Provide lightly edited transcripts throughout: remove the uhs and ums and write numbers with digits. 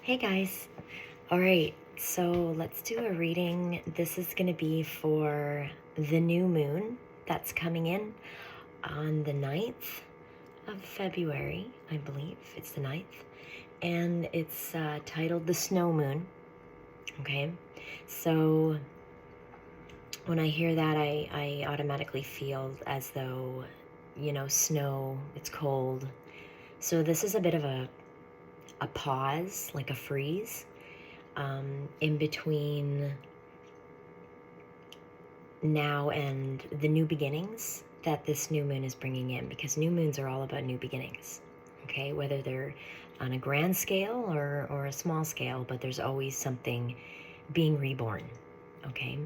Hey guys. All right, so let's do a reading. This is going to be for the new moon that's coming in on the 9th of February, I believe. It's the 9th. And it's titled The Snow Moon. Okay, so when I hear that, I automatically feel as though, snow, it's cold. So this is a bit of a pause, like a freeze. In between now and the new beginnings that this new moon is bringing in, because new moons are all about new beginnings, okay, whether they're on a grand scale or a small scale, but there's always something being reborn, okay,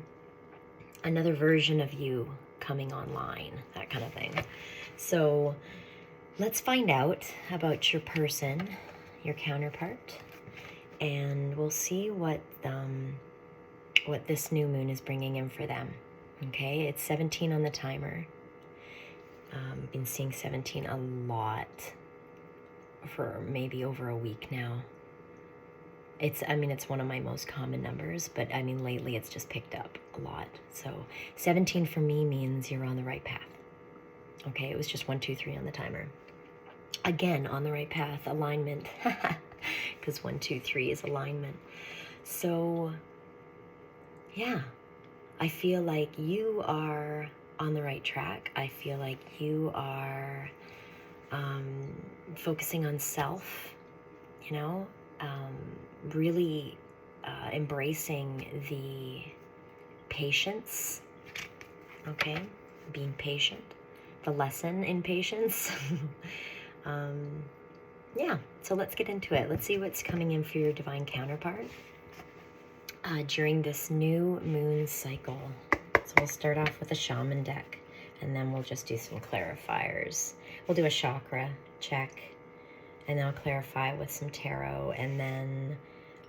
another version of you coming online, that kind of thing. So let's find out about your person, your counterpart, and we'll see what this new moon is bringing in for them. Okay, it's 17 on the timer. Been seeing 17 a lot for maybe over a week now. It's one of my most common numbers, but lately it's just picked up a lot. So 17 for me means you're on the right path. Okay, it was just 1, 2, 3 on the timer. Again, on the right path, alignment. Because 1, 2, 3 is alignment. So yeah, I feel like you are on the right track. I feel like you are focusing on self, really embracing the patience, okay? Being patient, the lesson in patience. Yeah, so let's get into it. Let's see what's coming in for your divine counterpart during this new moon cycle. So we'll start off with a shaman deck, and then we'll just do some clarifiers. We'll do a chakra check, and then I'll clarify with some tarot, and then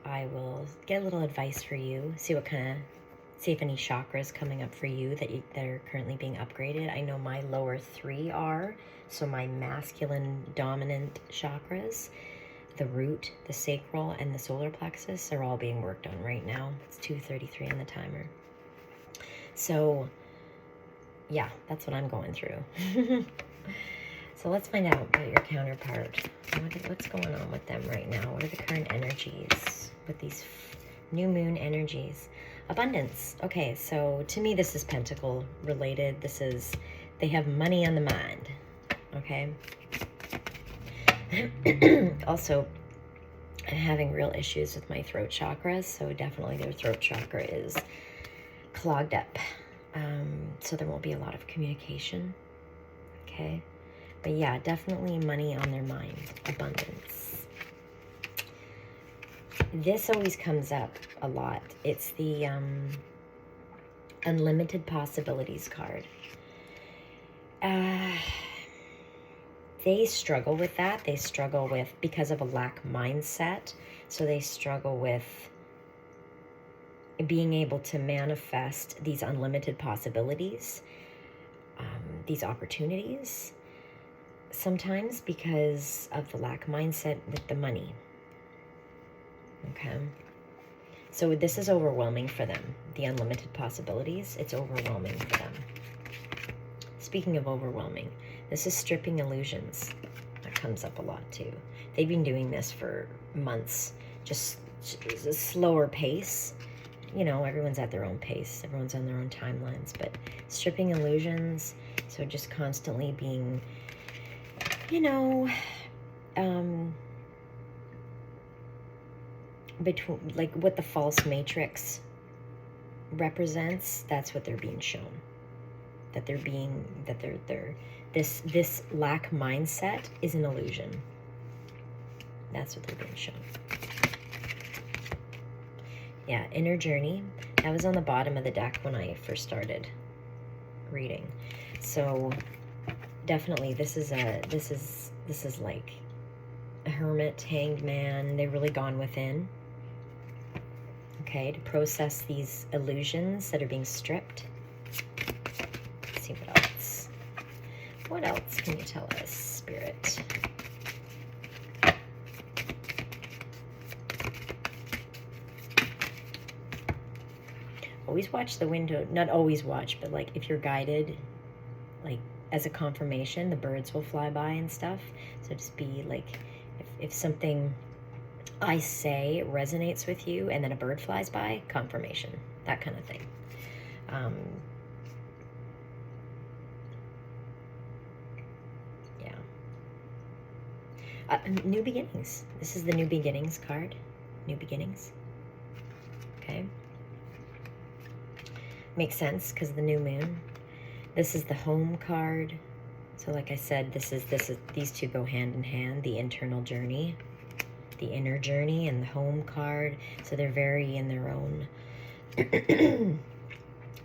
I will get a little advice for you, see if any chakras coming up for you that are currently being upgraded. I know my lower 3 are, so my masculine dominant chakras, the root, the sacral, and the solar plexus are all being worked on right now. It's 2:33 on the timer. So yeah, that's what I'm going through. So let's find out about your counterpart. What's going on with them right now? What are the current energies with these new moon energies? Abundance. Okay, so to me this is pentacle related. They have money on the mind. Okay. Also, I'm having real issues with my throat chakra, so definitely their throat chakra is clogged up. So there won't be a lot of communication. Okay. But yeah, definitely money on their mind. Abundance. This always comes up a lot. It's the unlimited possibilities card. They struggle with that. They struggle with, because of a lack mindset, so they struggle with being able to manifest these unlimited possibilities, these opportunities, sometimes because of the lack mindset with the money. Okay. So this is overwhelming for them. The unlimited possibilities, it's overwhelming for them. Speaking of overwhelming, this is stripping illusions. That comes up a lot too. They've been doing this for months, just a slower pace. Everyone's at their own pace. Everyone's on their own timelines, but stripping illusions. So just constantly being, between, like what the false matrix represents, that's what they're being shown. This lack mindset is an illusion. That's what they're being shown. Yeah, inner journey. That was on the bottom of the deck when I first started reading. So definitely this is like a hermit, hanged man. They've really gone within. Okay, to process these illusions that are being stripped. Let's see what else. What else can you tell us, Spirit? always watch the window. Not always watch, but like if you're guided, like as a confirmation, the birds will fly by and stuff. So just be like, if something I say resonates with you and then a bird flies by, confirmation, that kind of thing. New beginnings. This is the new beginnings card. New beginnings. Okay. Makes sense because the new moon. This is the home card. So like I said, these two go hand in hand, the internal journey, the inner journey, and the home card. So they're very in their own.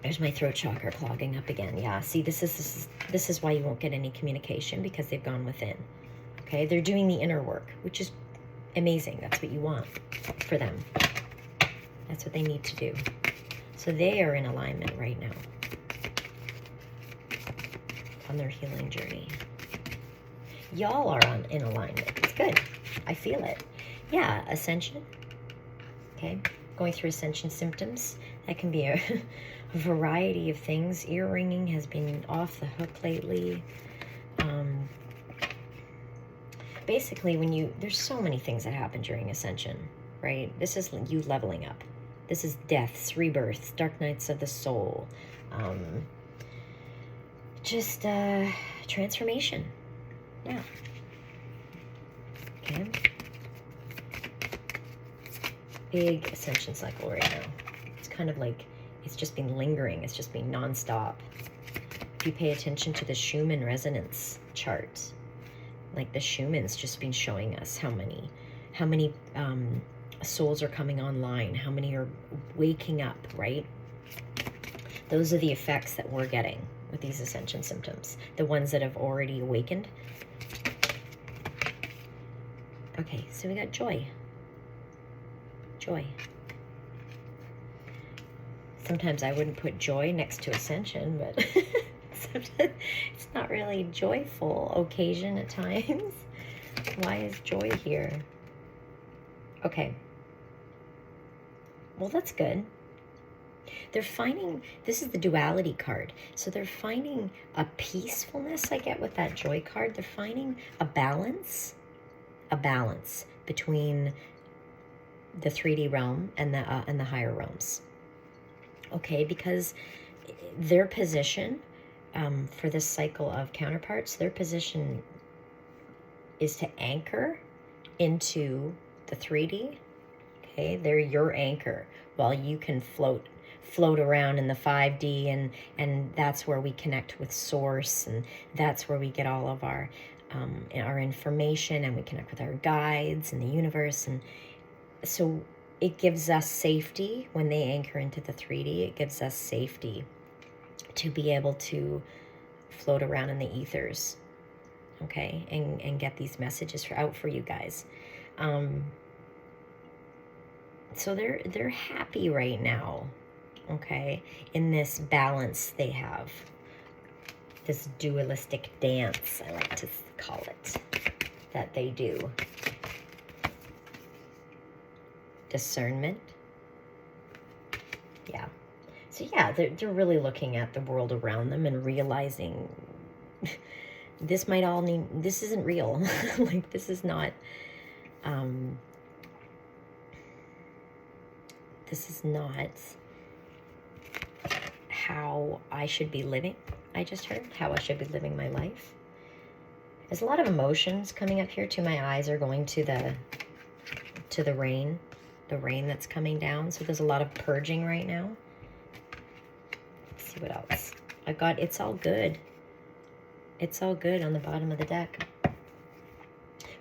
There's my throat chakra clogging up again. Yeah, see, this is why you won't get any communication, because they've gone within. Okay, they're doing the inner work, which is amazing. That's what you want for them. That's what they need to do. So they are in alignment right now on their healing journey. Y'all are in alignment. It's good. I feel it. Yeah, ascension. Okay, going through ascension symptoms. That can be a variety of things. Ear ringing has been off the hook lately. Basically, there's so many things that happen during ascension, right? This is you leveling up. This is deaths, rebirths, dark nights of the soul. Just transformation. Yeah. Okay. Big ascension cycle right now. It's kind of like, it's just been lingering. It's just been nonstop. If you pay attention to the Schumann resonance chart, like the Schumann's just been showing us how many souls are coming online, how many are waking up, right? Those are the effects that we're getting with these ascension symptoms, the ones that have already awakened. Okay, so we got joy. Joy. Sometimes I wouldn't put joy next to ascension, but it's not really joyful occasion at times. Why is joy here? Okay. Well, that's good. They're finding, this is the duality card. So they're finding a peacefulness I get with that joy card. They're finding a balance between the 3D realm and the higher realms. Okay, because their position for this cycle of counterparts, their position is to anchor into the 3D. Okay, they're your anchor while you can float around in the 5D, and that's where we connect with source, and that's where we get all of our information, and we connect with our guides and the universe. And so it gives us safety when they anchor into the 3D. It gives us safety to be able to float around in the ethers, okay, and get these messages out for you guys. So they're happy right now, okay, in this balance they have, this dualistic dance, I like to call it, that they do. Discernment. Yeah. So yeah, they're really looking at the world around them and realizing this isn't real. Like, this is not how I should be living. I just heard how I should be living my life. There's a lot of emotions coming up here too. My eyes are going to the rain. The rain that's coming down. So there's a lot of purging right now. Let's see what else. I got It's All Good. It's all good on the bottom of the deck.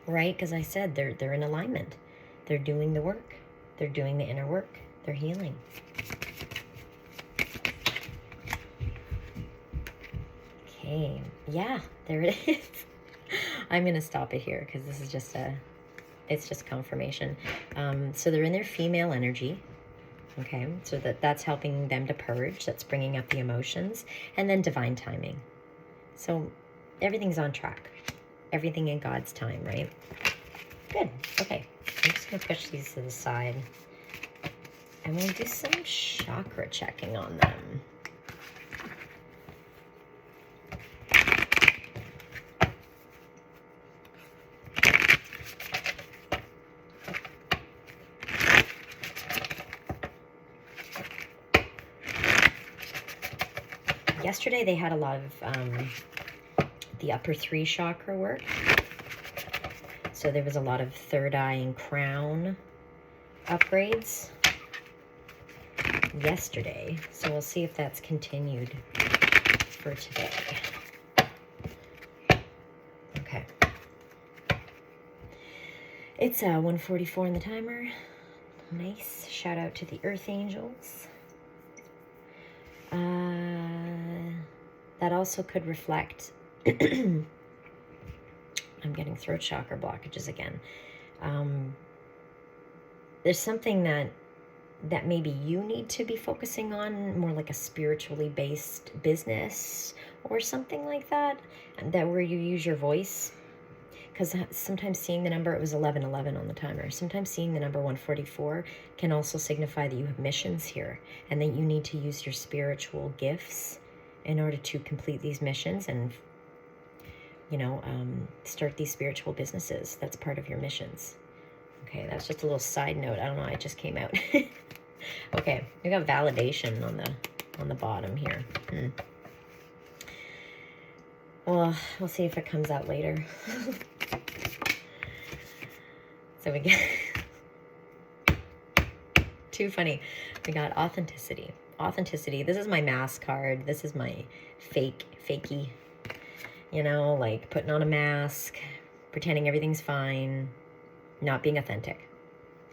Right? Because I said they're in alignment. They're doing the work. They're doing the inner work. They're healing. Okay. Yeah, there it is. I'm going to stop it here because this is just it's just confirmation. So they're in their female energy, okay? So that's helping them to purge. That's bringing up the emotions. And then divine timing. So everything's on track. Everything in God's time, right? Good. Okay. I'm just going to push these to the side. And we'll do some chakra checking on them. Yesterday they had a lot of the upper 3 chakra work. So there was a lot of third eye and crown upgrades yesterday. So we'll see if that's continued for today. Okay. It's 1:44 on the timer. Nice. Shout out to the Earth Angels. That also could reflect... I'm getting throat chakra blockages again. There's something that maybe you need to be focusing on, more like a spiritually based business or something like that, where you use your voice. Because sometimes seeing the number, it was 11:11 on the timer. Sometimes seeing the number 144 can also signify that you have missions here and that you need to use your spiritual gifts in order to complete these missions and, start these spiritual businesses. That's part of your missions. Okay, that's just a little side note. I don't know, it just came out. Okay, we got validation on the bottom here. Well, we'll see if it comes out later. So we get... Too funny. We got authenticity. Authenticity. This is my mask card. This is my fakey. Like putting on a mask, pretending everything's fine, not being authentic.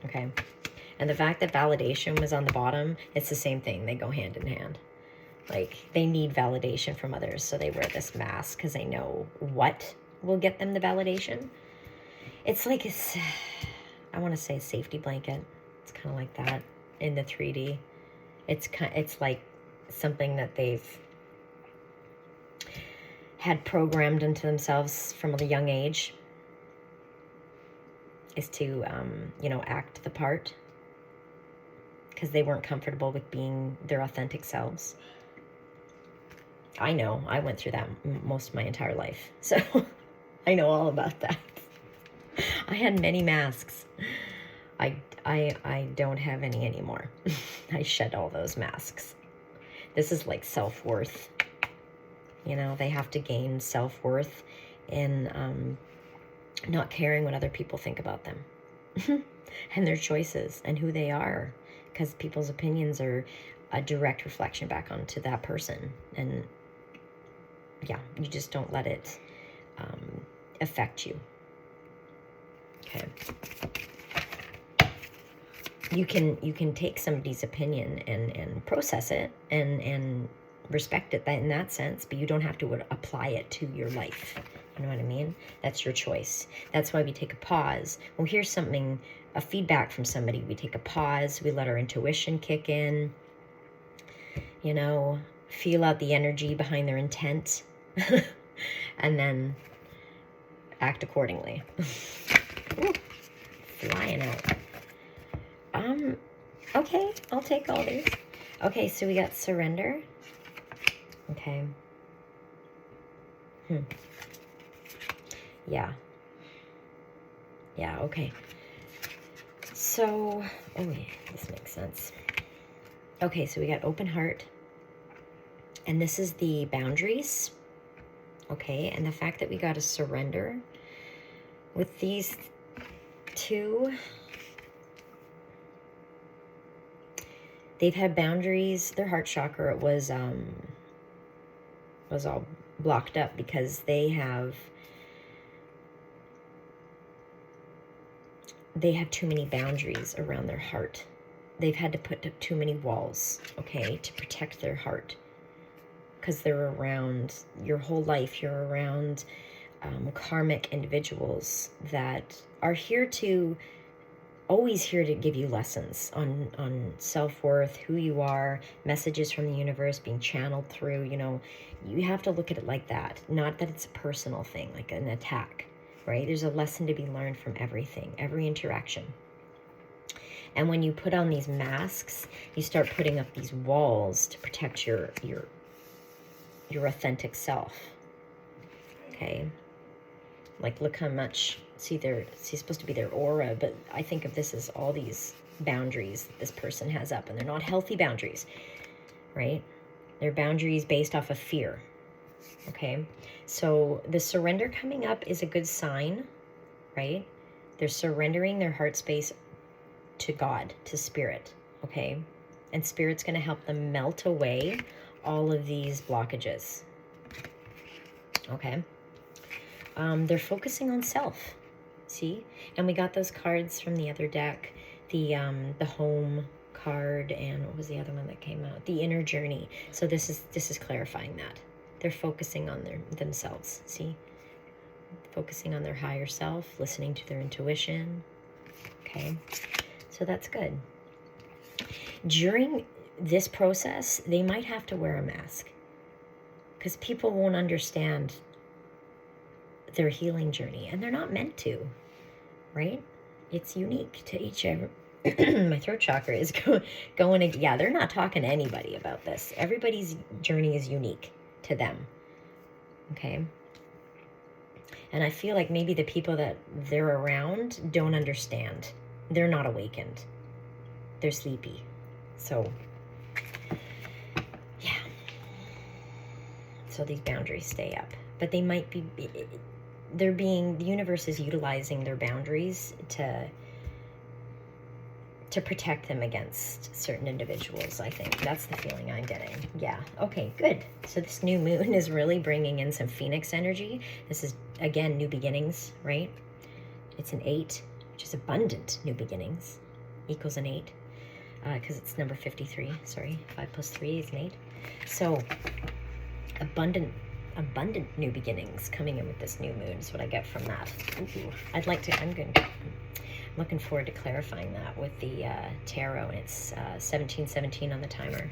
Okay? And the fact that validation was on the bottom, it's the same thing. They go hand in hand. Like, they need validation from others, so they wear this mask because they know what will get them the validation. It's like, I want to say safety blanket. It's kind of like that in the 3D. It's like something that they've had programmed into themselves from a young age, is to, act the part because they weren't comfortable with being their authentic selves. I know, I went through that most of my entire life, so I know all about that. I had many masks. I don't have any anymore. I shed all those masks. This is like self-worth. They have to gain self-worth in not caring what other people think about them and their choices and who they are, because people's opinions are a direct reflection back onto that person. And yeah, you just don't let it affect you. Okay. You can take somebody's opinion and process it and respect it in that sense, but you don't have to apply it to your life. You know what I mean? That's your choice. That's why we take a pause. When we hear something, a feedback from somebody, we take a pause, we let our intuition kick in, feel out the energy behind their intent, and then act accordingly. Ooh, flying out. Okay, I'll take all these. Okay, so we got surrender. Okay. Yeah, okay. So, oh yeah, this makes sense. Okay, so we got open heart. And this is the boundaries. Okay, and the fact that we got a surrender with these two, they've had boundaries. Their heart chakra was all blocked up because they have too many boundaries around their heart. They've had to put up too many walls, okay, to protect their heart. Because they're around, your whole life, you're around karmic individuals that are always here to give you lessons on self-worth, who you are, messages from the universe being channeled through. You have to look at it like that. Not that it's a personal thing, like an attack, right? There's a lesson to be learned from everything, every interaction. And when you put on these masks, you start putting up these walls to protect your authentic self. Okay? Like, look how much, see, supposed to be their aura, but I think of this as all these boundaries that this person has up, and they're not healthy boundaries, right? They're boundaries based off of fear. Okay? So the surrender coming up is a good sign, right? They're surrendering their heart space to God, to spirit, okay? And spirit's going to help them melt away all of these blockages, okay? They're focusing on self, see? And we got those cards from the other deck, the home card, and what was the other one that came out? The inner journey. So this is clarifying that. They're focusing on themselves, see? Focusing on their higher self, listening to their intuition, okay? So that's good. During this process, they might have to wear a mask because people won't understand their healing journey, and they're not meant to, right? It's unique to each other. My throat chakra is going, yeah, they're not talking to anybody about this. Everybody's journey is unique to them, okay? And I feel like maybe the people that they're around don't understand. They're not awakened. They're sleepy. So, yeah. So these boundaries stay up. But they might be, the universe is utilizing their boundaries to protect them against certain individuals, I think. That's the feeling I'm getting. Yeah. Okay, good. So this new moon is really bringing in some Phoenix energy. This is, again, new beginnings, right? It's an 8, which is abundant new beginnings, equals an 8, because it's number 53. Sorry, 5 plus 3 is an 8. So abundant new beginnings coming in with this new moon is what I get from that. Ooh, I'm looking forward to clarifying that with the tarot, and it's 1717 on the timer.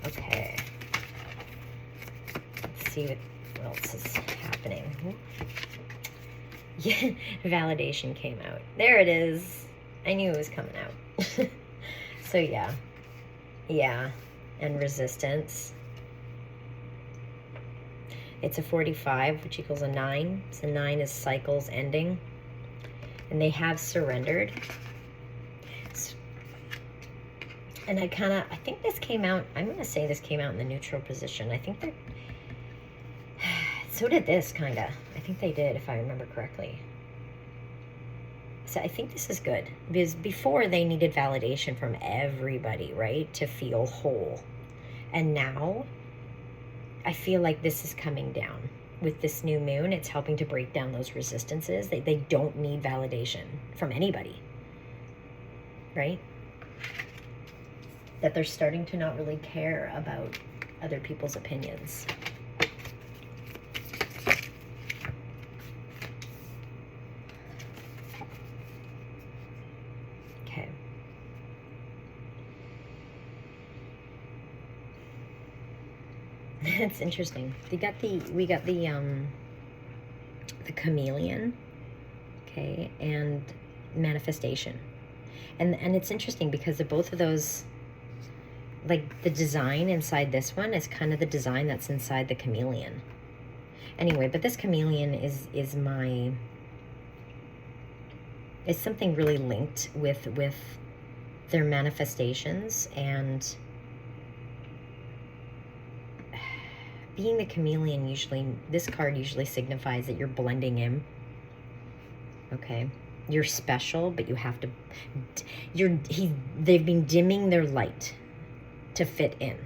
Okay. Let's see what else is happening. Yeah, validation came out. There it is. I knew it was coming out. So yeah. Yeah. And resistance. It's a 45, which equals a 9. So 9 is cycles ending. And they have surrendered. And I think this came out, I'm going to say this came out in the neutral position. I think they're, so did this, kind of. I think they did, if I remember correctly. So I think this is good. Because before, they needed validation from everybody, right? To feel whole. And now, I feel like this is coming down. With this new moon, it's helping to break down those resistances. They don't need validation from anybody, right? That they're starting to not really care about other people's opinions. Okay. It's interesting. We got the chameleon, okay, and manifestation. And it's interesting because of both of those, like the design inside this one is kind of the design that's inside the chameleon. Anyway, but this chameleon is something really linked with their manifestations, and being the chameleon, this card usually signifies that you're blending in. Okay, you're special, but you have to. They've been dimming their light to fit in,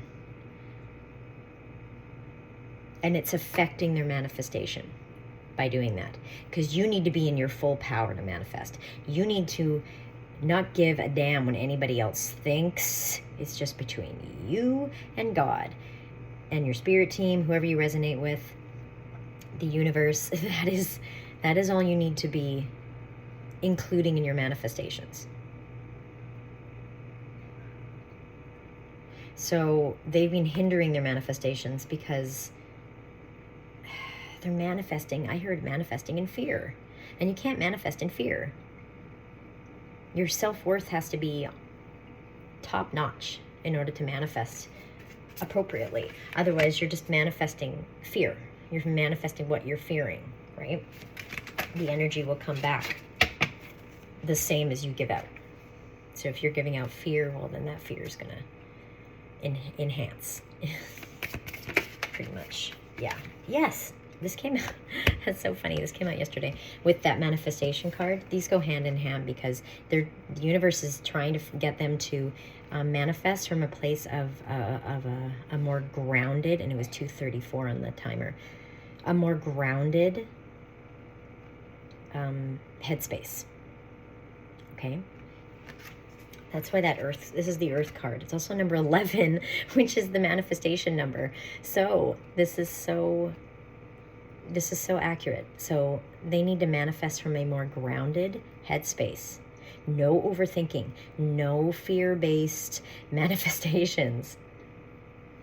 and it's affecting their manifestation by doing that. Because you need to be in your full power to manifest. You need to not give a damn when anybody else thinks. It's just between you and God. And your spirit team, whoever you resonate with, the universe, that is all you need to be including in your manifestations. So they've been hindering their manifestations because they're manifesting. I heard manifesting in fear. And you can't manifest in fear. Your self-worth has to be top notch in order to manifest appropriately. Otherwise, you're just manifesting fear. You're manifesting what you're fearing, right? The energy will come back the same as you give out. So if you're giving out fear, well, then that fear is going to enhance. Pretty much. Yeah. Yes. This came out. That's so funny. This came out yesterday with that manifestation card. These go hand in hand because the universe is trying to get them to manifest from a place of a more grounded, and it was 2:34 on the timer, a more grounded headspace. Okay. That's why that earth, this is the earth card. It's also number 11, which is the manifestation number. So this is so accurate. So they need to manifest from a more grounded headspace. No overthinking, no fear-based manifestations.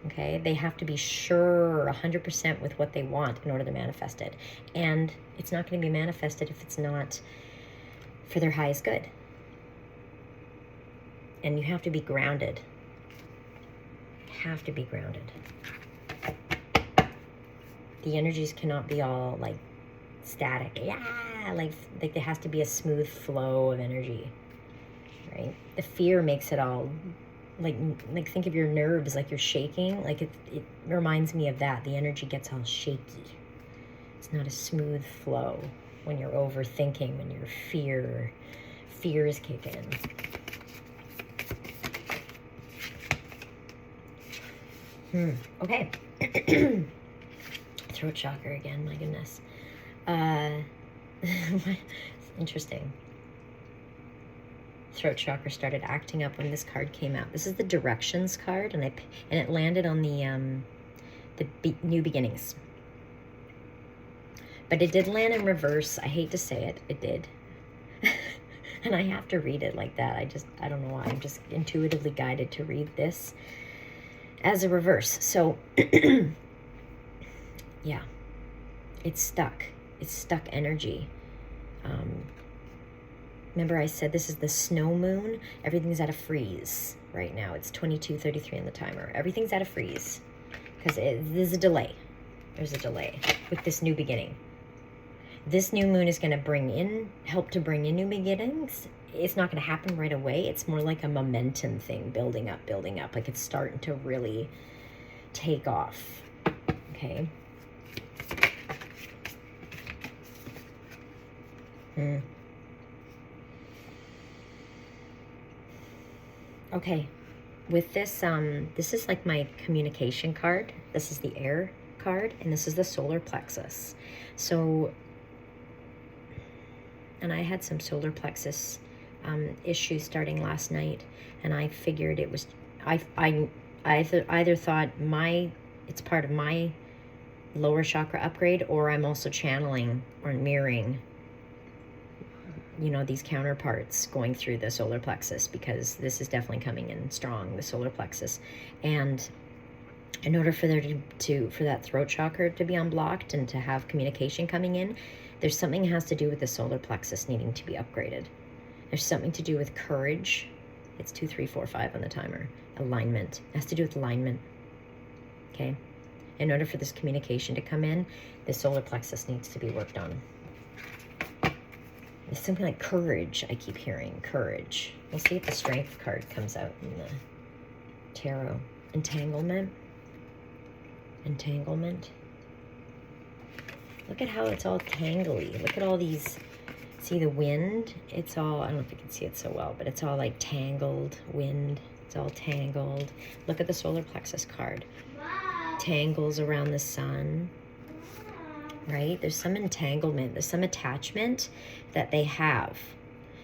Okay, they have to be sure 100% with what they want in order to manifest it. And it's not going to be manifested if it's not for their highest good. And you have to be grounded. Have to be grounded. The energies cannot be all like static. Yeah, like there has to be a smooth flow of energy, right? The fear makes it all like think of your nerves like you're shaking. Like it reminds me of that. The energy gets all shaky. It's not a smooth flow when you're overthinking, when your fears kick in. Okay. Throat chakra again, my goodness. Interesting. Throat chakra started acting up when this card came out. This is the directions card, and it landed on the new beginnings. But it did land in reverse. I hate to say it, it did. And I have to read it like that. I don't know why. I'm just intuitively guided to read this as a reverse. So, yeah, it's stuck. It's stuck energy. Remember I said this is the snow moon? Everything's at a freeze right now. It's 22:33 on the timer. Everything's at a freeze because there's a delay. There's a delay with this new beginning. This new moon is going to help to bring in new beginnings. It's not going to happen right away. It's more like a momentum thing, building up. Like it's starting to really take off. Okay. Okay. With this, this is like my communication card. This is the air card, and this is the solar plexus. So, and I had some solar plexus issues starting last night, and I figured it was, I either thought it's part of my lower chakra upgrade, or I'm also channeling or mirroring, these counterparts going through the solar plexus, because this is definitely coming in strong, the solar plexus. And in order for there for that throat chakra to be unblocked and to have communication coming in, there's something has to do with the solar plexus needing to be upgraded. There's something to do with courage. It's 2, 3, 4, 5 on the timer. Alignment. It has to do with alignment. Okay? In order for this communication to come in, the solar plexus needs to be worked on. It's something like courage, I keep hearing. Courage. We'll see if the strength card comes out in the tarot. Entanglement. Entanglement. Look at how it's all tangly. Look at all these. See the wind? It's all, I don't know if you can see it so well, but it's all like tangled wind. It's all tangled. Look at the solar plexus card. Tangles around the sun. Right? There's some entanglement. There's some attachment that they have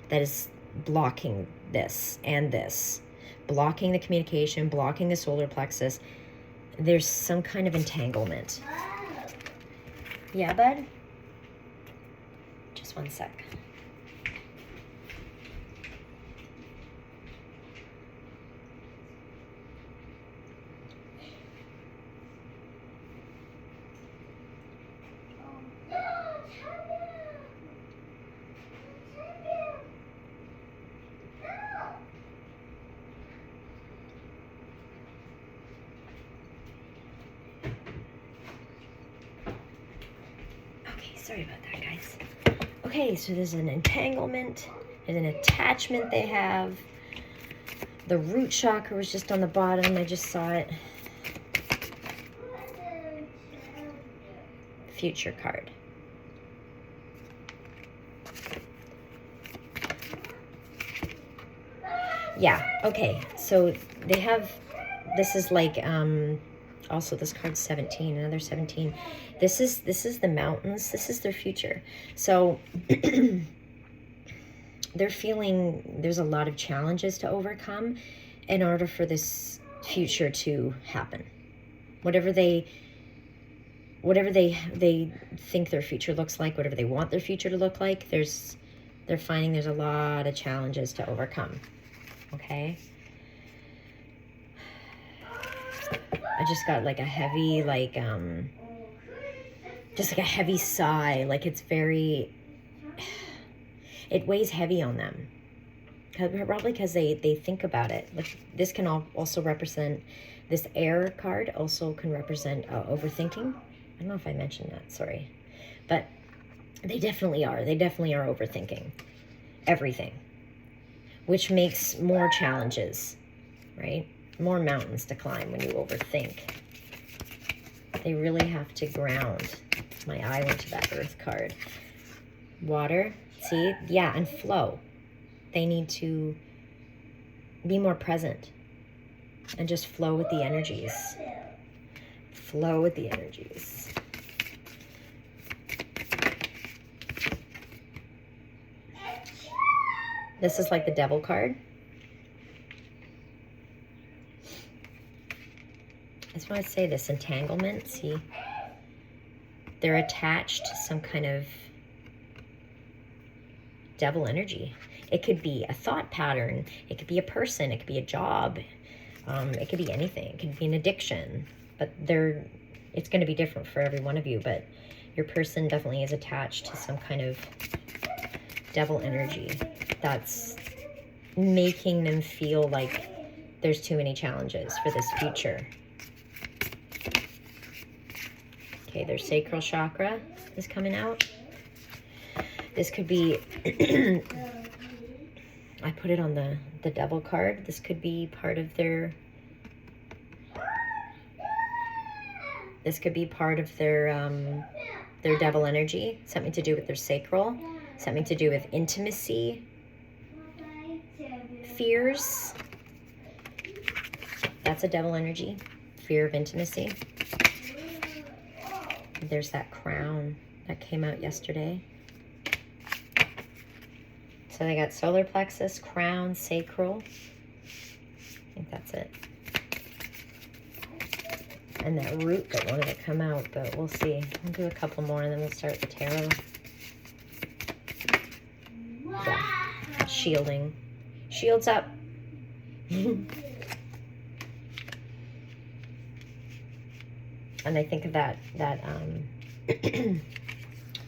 that is blocking this and this. Blocking the communication, blocking the solar plexus. There's some kind of entanglement. Yeah, bud? Just one sec. sorry about that, guys. Okay, so there's an entanglement. There's an attachment they have. The root chakra was just on the bottom. I just saw it. Future card. Yeah, okay. So they have, this is like, also this card's 17, another 17. This is the mountains. This is their future. So they're feeling there's a lot of challenges to overcome in order for this future to happen. Whatever they think their future looks like, whatever they want their future to look like, they're finding there's a lot of challenges to overcome. Okay? I just got like a heavy, like, just like a heavy sigh. Like it's very, it weighs heavy on them. Probably because they think about it. Like this can also represent, this air card also can represent overthinking. I don't know if I mentioned that, sorry. But they definitely are. They definitely are overthinking everything, which makes more challenges, right? More mountains to climb when you overthink. They really have to ground. My eye went to that earth card. Water, see? Yeah, and flow. They need to be more present and just flow with the energies. Flow with the energies. This is like the devil card. I just want to say this entanglement, see? They're attached to some kind of devil energy. It could be a thought pattern. It could be a person. It could be a job. It could be anything. It could be an addiction. But it's going to be different for every one of you. But your person definitely is attached to some kind of devil energy that's making them feel like there's too many challenges for this future. Okay, their sacral chakra is coming out. This could be, I put it on the devil card. This could be part of their, their devil energy. Something to do with their sacral. Something to do with intimacy. Fears. That's a devil energy. Fear of intimacy. There's that crown that came out yesterday. So they got solar plexus, crown, sacral. I think that's it. And that root that wanted to come out, but we'll see. We'll do a couple more and then we'll start the tarot. Yeah. Shielding. Shields up. And I think of that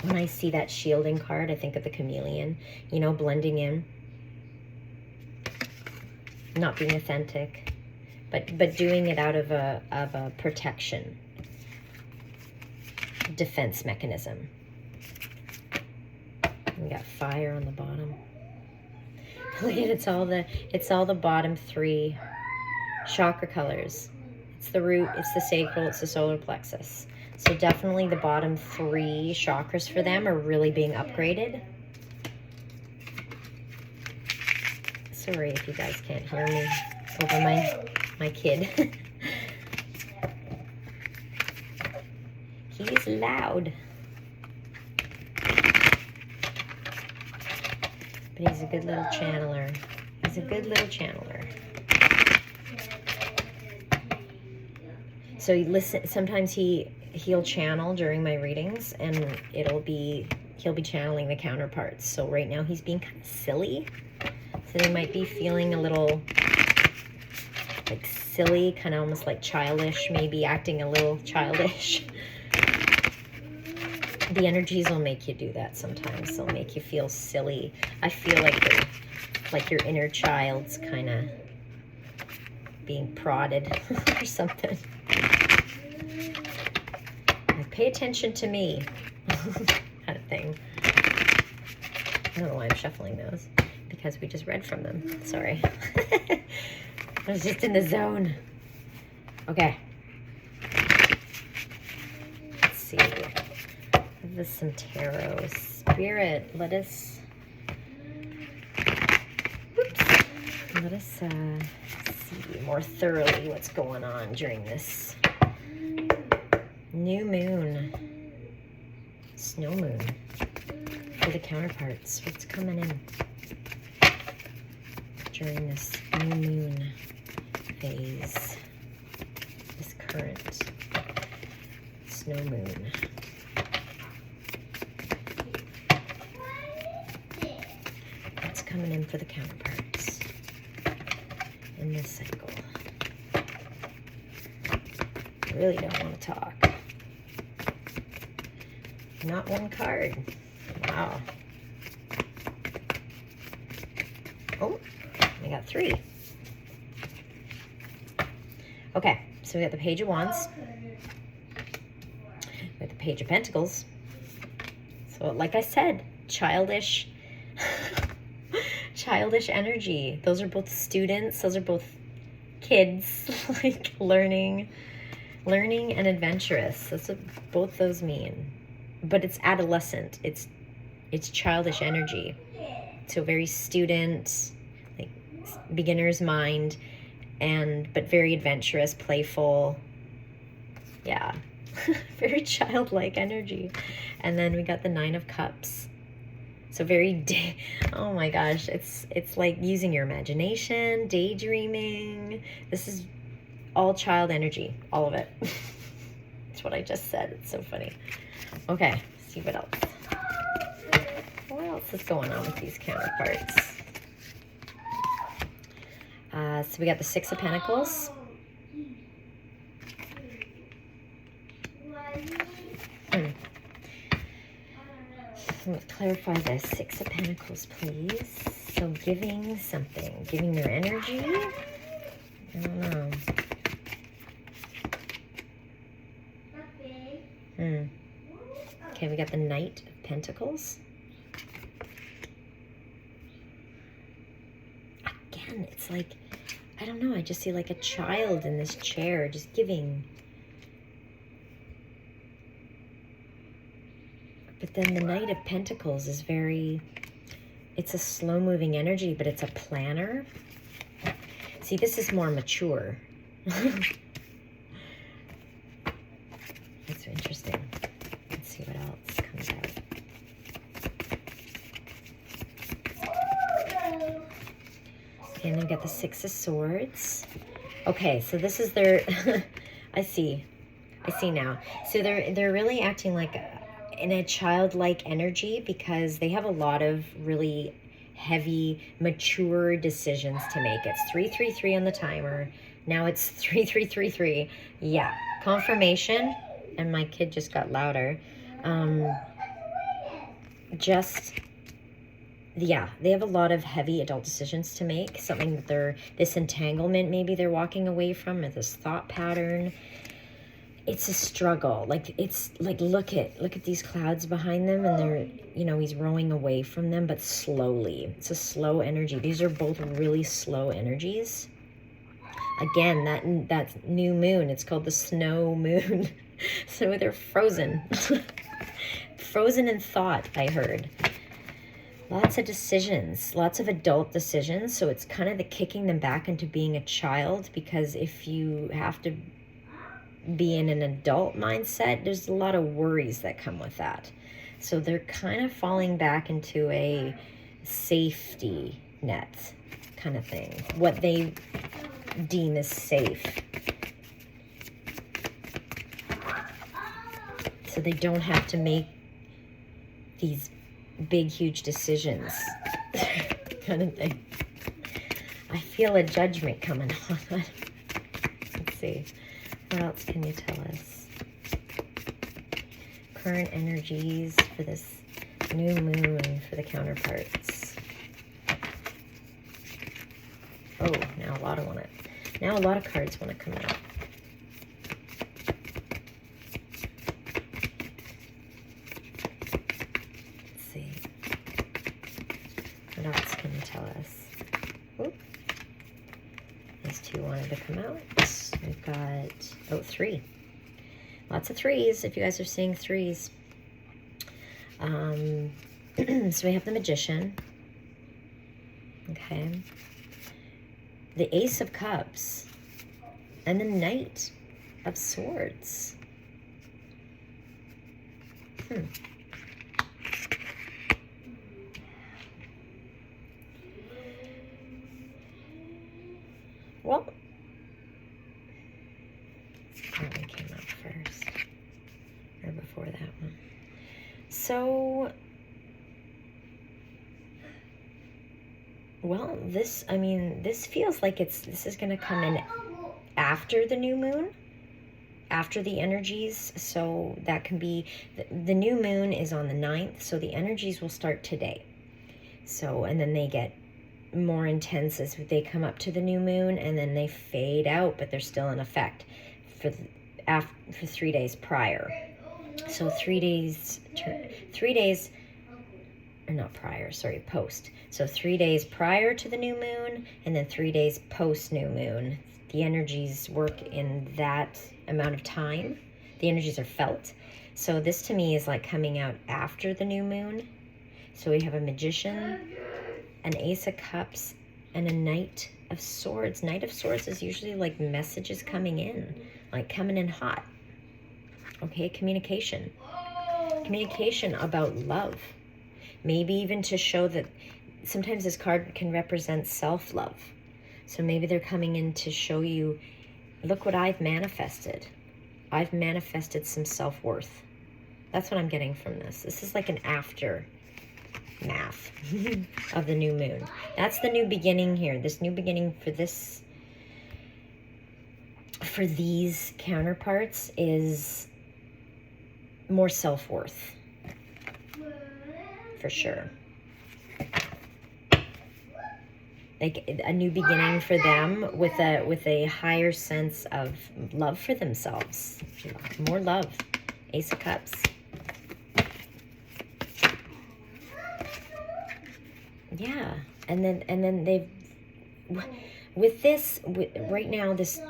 when I see that shielding card, I think of the chameleon, you know, blending in, not being authentic, but doing it out of a protection, defense mechanism. We got fire on the bottom. Look at it, it's all the bottom three chakra colors. It's the root, it's the sacral, it's the solar plexus. So definitely the bottom three chakras for them are really being upgraded. Sorry if you guys can't hear me over my kid. He's loud. But he's a good little channeler. He's a good little channeler. So you listen, sometimes he'll channel during my readings, and he'll be channeling the counterparts. So right now he's being kind of silly. So they might be feeling a little like silly, kind of almost like childish, maybe acting a little childish. The energies will make you do that sometimes. They'll make you feel silly. I feel like your inner child's kind of being prodded or something. Like, pay attention to me. I don't thing. I don't know why I'm shuffling those, because we just read from them. Sorry. I was just in the zone. Okay. Let's see. Give us some tarot. Spirit, let us... Let us see more thoroughly what's going on during this new moon, snow moon, for the counterparts. What's coming in during this new moon phase, this current snow moon? What's coming in for the counterparts in this cycle? I really don't want to talk. Not one card. Wow. Oh, we got 3. Okay, so we got the Page of Wands. We got the Page of Pentacles. So like I said, childish energy. Those are both students. Those are both kids, like learning and adventurous. That's what both those mean. But it's adolescent. It's childish energy. So very student, like beginner's mind, but very adventurous, playful. Yeah. Very childlike energy. And then we got the 9 of Cups. So very, oh my gosh, it's like using your imagination, daydreaming. This is all child energy, all of it. That's what I just said. It's so funny. Okay, let's see what else. What else is going on with these counterparts? So we got the 6 of Pentacles. Let's clarify the 6 of Pentacles, please. So giving something, giving their energy. I don't know. Okay, we got the Knight of Pentacles. Again, it's like, I don't know, I just see like a child in this chair just giving. But then the Knight of Pentacles is very, it's a slow-moving energy, but it's a planner. See, this is more mature. That's interesting. Let's see what else comes out. Okay, and then we got the 6 of Swords. Okay, so this is their, I see now. So they're really acting like in a childlike energy because they have a lot of really heavy, mature decisions to make. It's 333 on the timer. Now it's 3333. Yeah, confirmation. And my kid just got louder. Yeah, they have a lot of heavy adult decisions to make. Something that this entanglement maybe they're walking away from, or this thought pattern. It's a struggle. Like, it's like, look at these clouds behind them, and they're, he's rowing away from them, but slowly. It's a slow energy. These are both really slow energies. Again, that new moon, it's called the snow moon. So they're frozen. Frozen in thought, I heard. Lots of decisions, lots of adult decisions. So it's kind of the kicking them back into being a child, because if you have to be in an adult mindset, there's a lot of worries that come with that. So they're kind of falling back into a safety net kind of thing, what they deem as safe. So they don't have to make these big, huge decisions kind of thing. I feel a judgment coming on. Let's see. What else can you tell us? Current energies for this new moon for the counterparts. Oh, now a lot of cards want to come out. Oop. These two wanted to come out. We've got, oh, 3. Lots of 3s, if you guys are seeing 3s. So we have the Magician. Okay. The Ace of Cups. And the Knight of Swords. Well, that one came up first, or before that one. So, well, this, I mean, this feels like this is going to come in after the new moon, after the energies. So that can be, the new moon is on the 9th, so the energies will start today. So, and then they get more intense as they come up to the new moon, and then they fade out, but they're still in effect for 3 days prior. So 3 days, or not prior, sorry, post. So 3 days prior to the new moon, and then 3 days post new moon. The energies work in that amount of time. The energies are felt. So this to me is like coming out after the new moon. So we have a Magician, an Ace of Cups, and a Knight of Swords. Knight of Swords is usually like messages coming in, like coming in hot. Okay, communication. Communication about love. Maybe even to show that sometimes this card can represent self-love. So maybe they're coming in to show you, look what I've manifested. I've manifested some self-worth. That's what I'm getting from this. This is like an aftermath of the new moon. That's the new beginning here. This new beginning for this, for these counterparts, is more self-worth, for sure. Like a new beginning for them with a higher sense of love for themselves. More love. Ace of Cups. Yeah, and then they've, with this, right now, this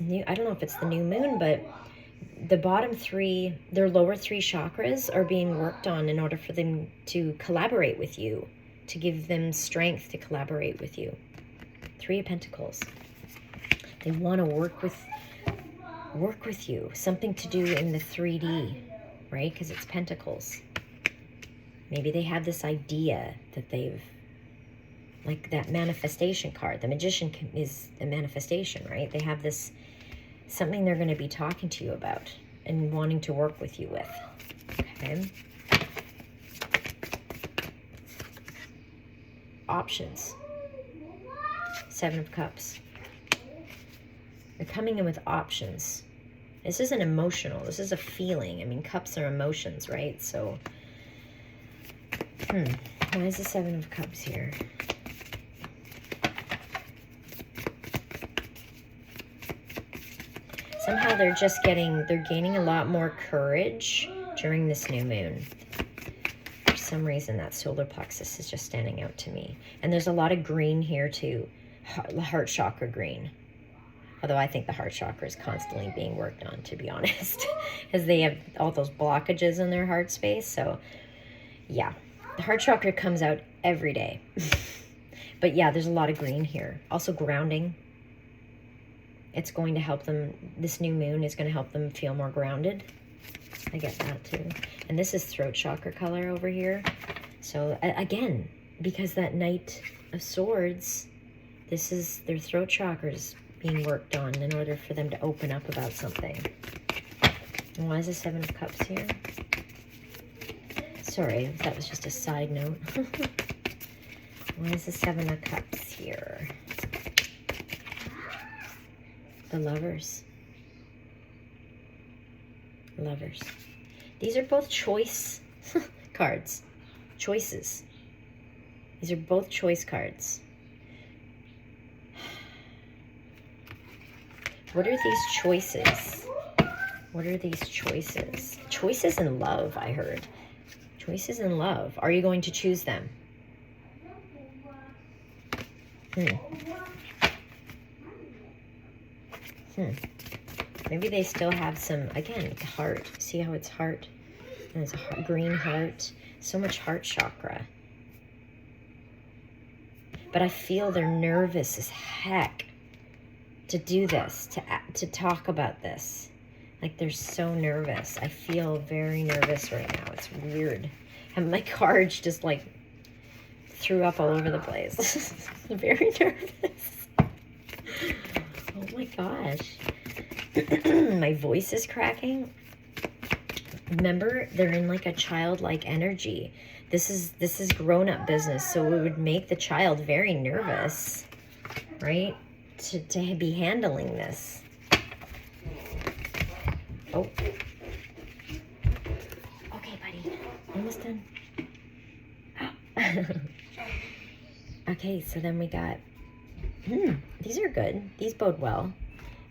new, I don't know if it's the new moon, but the bottom 3, their lower 3 chakras are being worked on in order for them to collaborate with you, to give them strength to collaborate with you. 3 of Pentacles. They want to work with you. Something to do in the 3D, right? Because it's Pentacles. Maybe they have this idea that they've, like that manifestation card. The Magician is a manifestation, right? They have this, something they're going to be talking to you about and wanting to work with you with. Okay. Options. 7 of Cups. They're coming in with options. This isn't emotional. This is a feeling. I mean, cups are emotions, right? So, why is the 7 of Cups here? Somehow they're gaining a lot more courage during this new moon. For some reason, that solar plexus is just standing out to me. And there's a lot of green here too. The heart chakra green. Although I think the heart chakra is constantly being worked on, to be honest. Because they have all those blockages in their heart space. So, yeah. The heart chakra comes out every day. But yeah, there's a lot of green here. Also grounding. It's going to help them, this new moon is going to help them feel more grounded. I get that too. And this is throat chakra color over here. So again, because that Knight of Swords, this is their throat chakras being worked on in order for them to open up about something. And why is the 7 of Cups here? Sorry, that was just a side note. Why is the 7 of Cups here? The Lovers. Lovers. These are both choice cards. Choices. These are both choice cards. What are these choices? What are these choices? Choices in love, I heard. Choices in love. Are you going to choose them? Maybe they still have some, again, heart. See how it's heart? And it's a green heart. So much heart chakra. But I feel they're nervous as heck to do this, to talk about this. Like they're so nervous. I feel very nervous right now. It's weird. And my cards just like threw up all over the place. Very nervous. Oh my gosh. My voice is cracking. Remember, they're in like a childlike energy. This is grown-up business, so it would make the child very nervous, right? To be handling this. Oh. Okay, buddy. Almost done. Okay, so then we got, these are good. These bode well.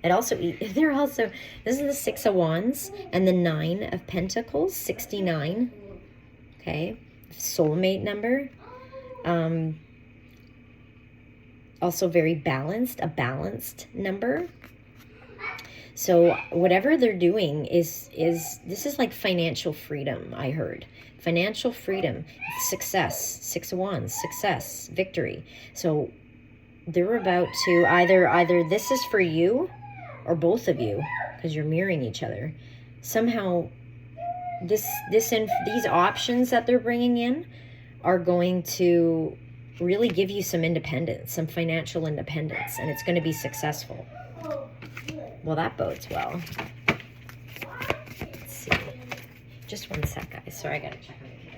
It also, they're also, this is the 6 of Wands and the 9 of Pentacles, 69. Okay. Soulmate number. Also very balanced, a balanced number. So whatever they're doing is this is like financial freedom, I heard. Financial freedom, success, 6 of Wands, success, victory. So they're about to either this is for you or both of you, because you're mirroring each other. Somehow these options that they're bringing in are going to really give you some independence, some financial independence, and it's going to be successful. Well, that bodes well. Let's see. Just one sec, guys. Sorry, I got to check on the kiddo.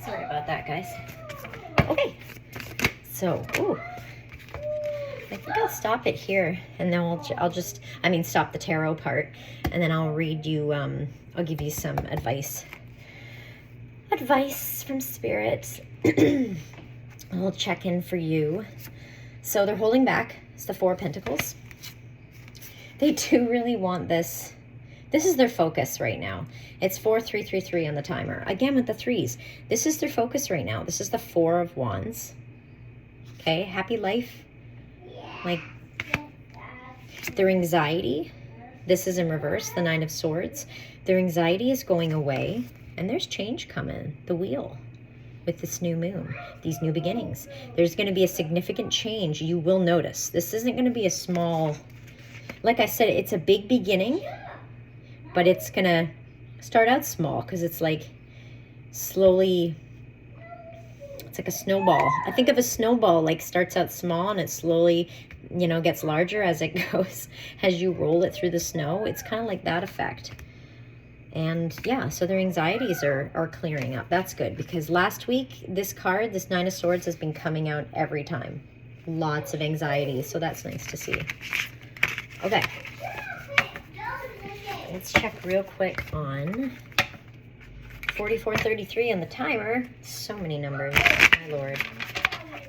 Sorry about that, guys. Okay, so, I think I'll stop it here, and then I'll just, stop the tarot part, and then I'll read you, I'll give you some advice from Spirit. I'll check in for you. So they're holding back. It's the 4 of Pentacles. They do really want this. This is their focus right now. It's 4333 on the timer. Again, with the 3s. This is their focus right now. This is the 4 of Wands. Okay, happy life. Like, their anxiety. This is in reverse, the 9 of Swords. Their anxiety is going away. And there's change coming. The wheel. With this new moon. These new beginnings. There's going to be a significant change. You will notice. This isn't going to be a small... Like I said, it's a big beginning. But it's going to start out small because it's like slowly, it's like a snowball. I think of a snowball like starts out small and it slowly, gets larger as it goes, as you roll it through the snow. It's kind of like that effect. And yeah, so their anxieties are clearing up. That's good because last week, this card, this 9 of Swords has been coming out every time. Lots of anxiety. So that's nice to see. Okay. Let's check real quick on 4433 on the timer. So many numbers, my Lord.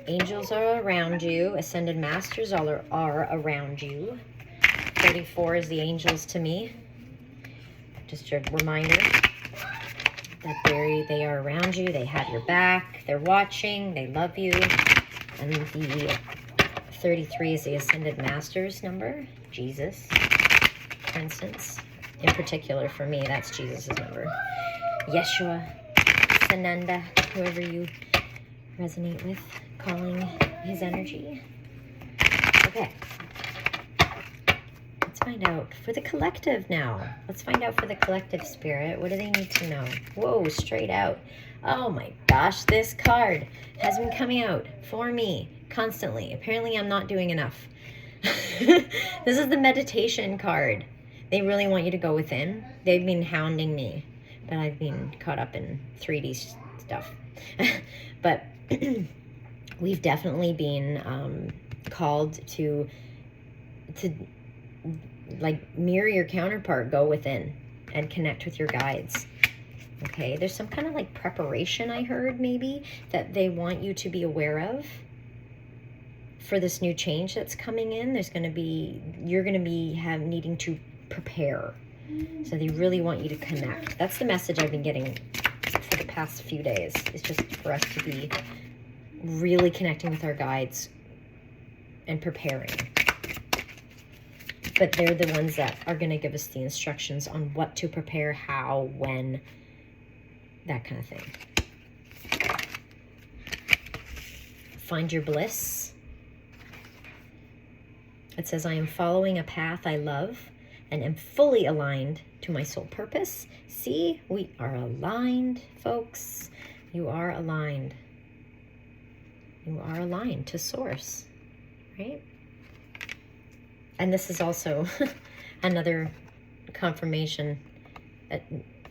Angels are around you. Ascended Masters are around you. 34 is the angels to me. Just a reminder that they are around you. They have your back. They're watching. They love you. And the 33 is the Ascended Masters number. Jesus, for instance. In particular, for me, that's Jesus' number. Yeshua, Sananda, whoever you resonate with, calling his energy. Okay. Let's find out for the collective now. Let's find out for the collective, Spirit. What do they need to know? Whoa, straight out. Oh my gosh, this card has been coming out for me constantly. Apparently I'm not doing enough. This is the meditation card. They really want you to go within. They've been hounding me, but I've been caught up in 3D stuff. But we've definitely been called to like mirror your counterpart, go within and connect with your guides. Okay, there's some kind of like preparation I heard maybe that they want you to be aware of for this new change that's coming in. There's going to be, you're going to be needing to prepare. So they really want you to connect. That's the message I've been getting for the past few days. It's just for us to be really connecting with our guides and preparing. But they're the ones that are going to give us the instructions on what to prepare, how, when, that kind of thing. Find your bliss. It says, I am following a path I love and am fully aligned to my soul purpose. See, we are aligned, folks. You are aligned. You are aligned to source, right? And this is also another confirmation that,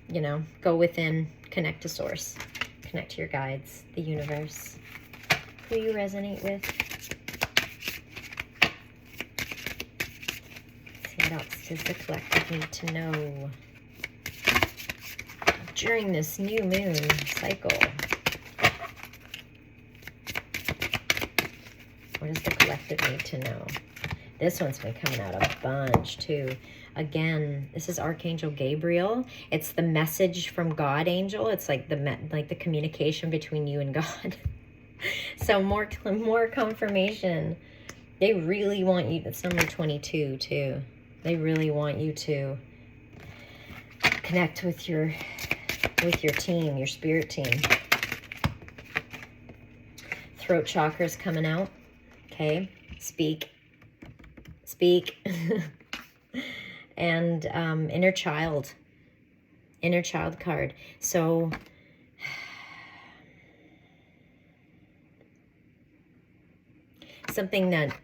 you know, go within, connect to source, connect to your guides, the universe, who you resonate with. Let's see what else does the collective need to know during this new moon cycle. What does the collective need to know? This one's been coming out a bunch too. Again, this is Archangel Gabriel. It's the message from God angel. It's like the communication between you and God. So more confirmation. They really want you, that's number 22 too. They really want you to connect with your team, your spirit team. Throat chakra's coming out. Okay, speak. And inner child card. So something that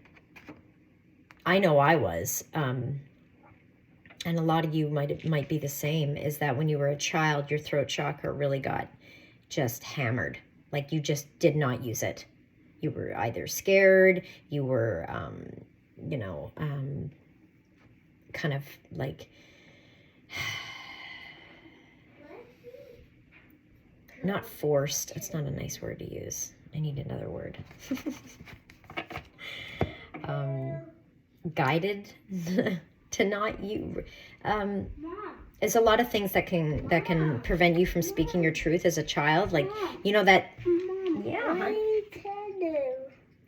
I know I was, and a lot of you might be the same, is that when you were a child, your throat chakra really got just hammered. Like you just did not use it. You were either scared, you were kind of like not forced. It's not a nice word to use. I need another word. Guided to not you. There's a lot of things that can prevent you from speaking your truth as a child. Like, you know that. Yeah. Huh?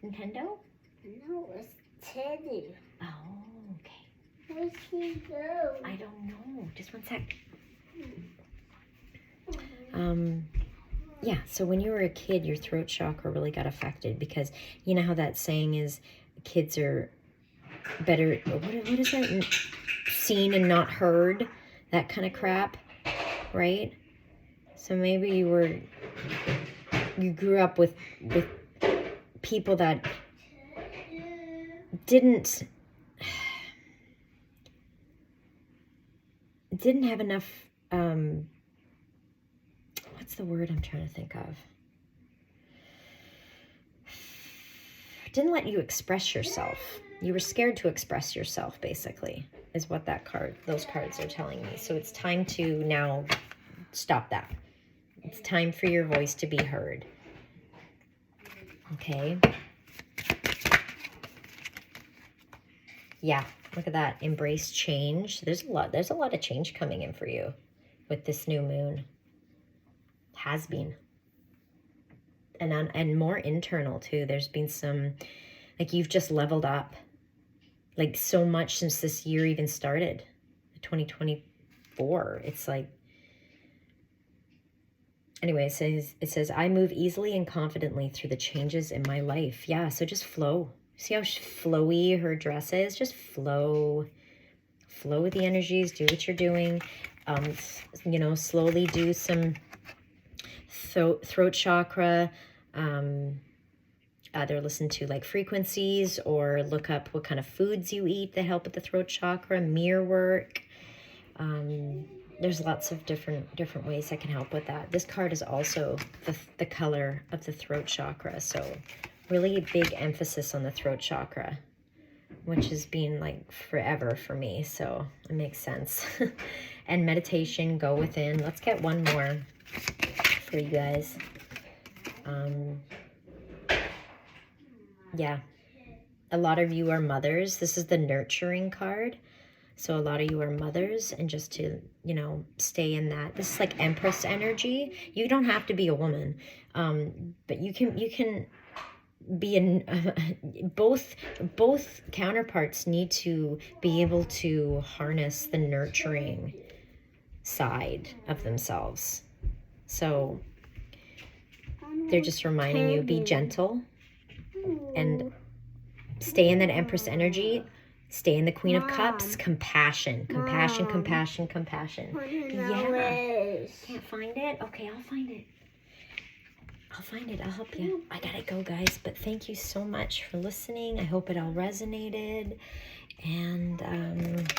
Nintendo? No, it's Teddy. Oh, okay. Where's he go? I don't know. Just one sec. Yeah, so when you were a kid, your throat chakra really got affected because you know how that saying is, kids are better, what is that? Seen and not heard, that kind of crap, right? So maybe you grew up with people that didn't have enough, what's the word I'm trying to think of? Didn't let you express yourself. You were scared to express yourself, basically, is what those cards are telling me. So it's time to now stop that. It's time for your voice to be heard. Okay. Yeah, look at that. Embrace change. There's a lot of change coming in for you with this new moon. Has been. And more internal too. There's been some, like, you've just leveled up, like, so much since this year even started, 2024. It's like, anyway, it says I move easily and confidently through the changes in my life. Yeah, so just flow. See how flowy her dress is? Just flow. flow with the energies, do what you're doing. You know, slowly do some throat chakra, either listen to like frequencies or look up what kind of foods you eat that help with the throat chakra, mirror work. There's lots of different ways that can help with that. This card is also the color of the throat chakra, so really big emphasis on the throat chakra, which has been like forever for me, so it makes sense. And meditation, go within. Let's get one more for you guys. Yeah, a lot of you are mothers. This is the nurturing card. So a lot of you are mothers, and just to, you know, stay in that. This is like Empress energy. You don't have to be a woman, but you can be in both counterparts need to be able to harness the nurturing side of themselves. So they're just reminding you, be gentle and stay in that Empress energy. Stay in the Queen of Cups. Compassion. Compassion, compassion, compassion. Yeah. Can't find it? Okay, I'll find it. I'll find it. I'll help you. I gotta go, guys. But thank you so much for listening. I hope it all resonated. And,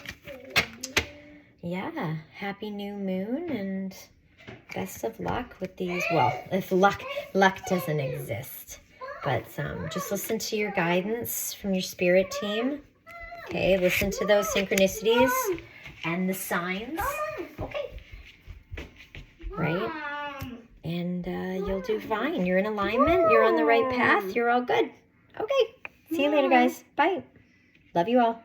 yeah. Happy new moon. And best of luck with these. Well, if luck doesn't exist. But just listen to your guidance from your spirit team. Okay, listen to those synchronicities and the signs. Okay. Right? And you'll do fine. You're in alignment. You're on the right path. You're all good. Okay. See you later, guys. Bye. Love you all.